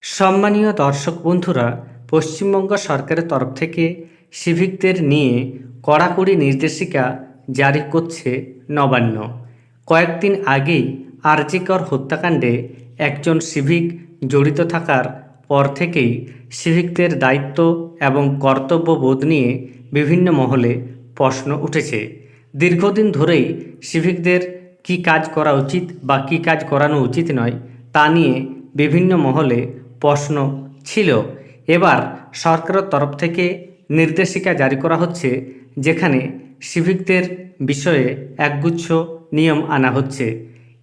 সম্মানীয় দর্শক বন্ধুরা, পশ্চিমবঙ্গ সরকারের তরফ থেকে সিভিকদের নিয়ে কড়াকড়ি নির্দেশিকা জারি করছে নবান্ন। কয়েকদিন আগেই আরজিকর হত্যাকাণ্ডে একজন সিভিক জড়িত থাকার পর থেকেই সিভিকদের দায়িত্ব এবং কর্তব্যবোধ নিয়ে বিভিন্ন মহলে প্রশ্ন উঠেছে। দীর্ঘদিন ধরেই সিভিকদের কী কাজ করা উচিত বা কী কাজ করানো উচিত নয় তা নিয়ে বিভিন্ন মহলে প্রশ্ন ছিল। এবার সরকারের তরফ থেকে নির্দেশিকা জারি করা হচ্ছে, যেখানে সিভিকদের বিষয়ে একগুচ্ছ নিয়ম আনা হচ্ছে।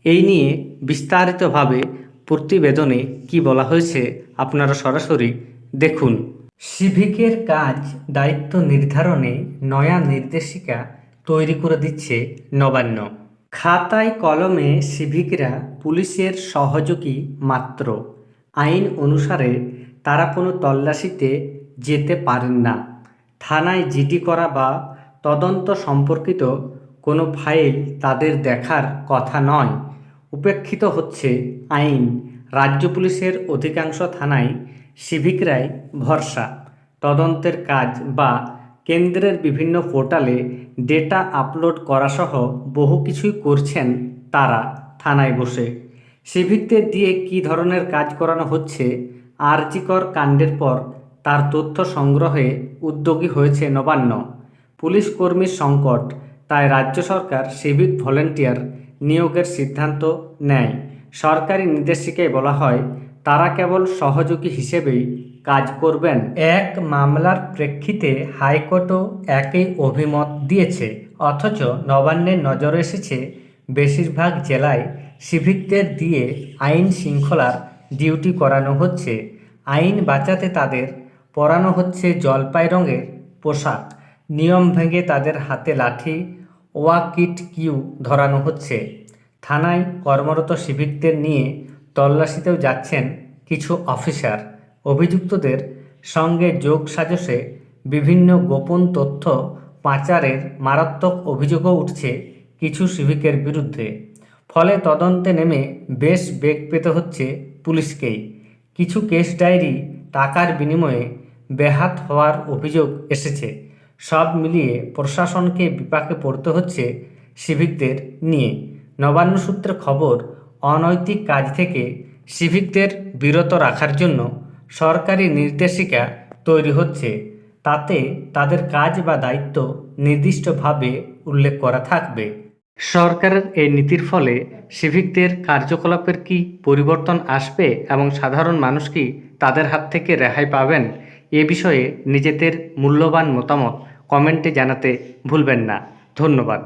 এই নিয়ে বিস্তারিতভাবে প্রতিবেদনে কি বলা হয়েছে আপনারা সরাসরি দেখুন। সিভিকের কাজ দায়িত্ব নির্ধারণে নয়া নির্দেশিকা তৈরি করে দিচ্ছে নবান্ন। খাতায় কলমে সিভিকরা পুলিশের সহযোগী মাত্র। আইন অনুসারে তারা কোনো তল্লাশিতে যেতে পারেন না। থানায় জিডি করা বা তদন্ত সম্পর্কিত কোনো ফাইল তাদের দেখার কথা নয়। উপেক্ষিত হচ্ছে আইন। রাজ্য পুলিশের অধিকাংশ থানায় সিভিকরাই ভরসা। তদন্তের কাজ বা কেন্দ্রের বিভিন্ন পোর্টালে ডেটা আপলোড করাসহ বহু কিছুই করছেন তারা থানায় বসে। সিভিকদের দিয়ে কী ধরনের কাজ করানো হচ্ছে? আরজিকর কাণ্ডের পর তার তথ্য সংগ্রহে উদ্যোগী হয়েছে নবান্ন। পুলিশ কর্মীর সংকট, তাই রাজ্য সরকার সিভিক ভলেন্টিয়ার নিয়োগের সিদ্ধান্ত নেয়। সরকারি নির্দেশিকায় বলা হয়, তারা কেবল সহযোগী হিসেবেই কাজ করবেন। এক মামলার প্রেক্ষিতে হাইকোর্টও একই অভিমত দিয়েছে। অথচ নবান্নের নজরে এসেছে, বেশিরভাগ জেলায় সিভিকদের দিয়ে আইন শৃঙ্খলার ডিউটি করানো হচ্ছে। আইন বাঁচাতে তাদের পরানো হচ্ছে জলপাই রঙের পোশাক। নিয়ম ভেঙে তাদের হাতে লাঠি, ওয়াকিট কিউ ধরানো হচ্ছে। থানায় কর্মরত সিভিকদের নিয়ে তল্লাশিতেও যাচ্ছেন কিছু অফিসার। অভিযুক্তদের সঙ্গে যোগ সাজসে বিভিন্ন গোপন তথ্য পাচারের মারাত্মক অভিযোগও উঠছে কিছু সিভিকের বিরুদ্ধে। ফলে তদন্তে নেমে বেশ বেগ পেতে হচ্ছে পুলিশকেই। কিছু কেস ডায়েরি টাকার বিনিময়ে বেহাত হওয়ার অভিযোগ এসেছে। সব মিলিয়ে প্রশাসনকে বিপাকে পড়তে হচ্ছে সিভিকদের নিয়ে। নবান্ন সূত্রে খবর, অনৈতিক কাজ থেকে সিভিকদের বিরত রাখার জন্য সরকারি নির্দেশিকা তৈরি হচ্ছে। তাতে তাদের কাজ বা দায়িত্ব নির্দিষ্টভাবে উল্লেখ করা থাকবে। সরকারের এই নীতির ফলে সিভিকদের কার্যকলাপের কি পরিবর্তন আসবে এবং সাধারণ মানুষ কি তাদের হাত থেকে রেহাই পাবেন? এ বিষয়ে নিজেদের মূল্যবান মতামত কমেন্টে জানাতে ভুলবেন না। ধন্যবাদ।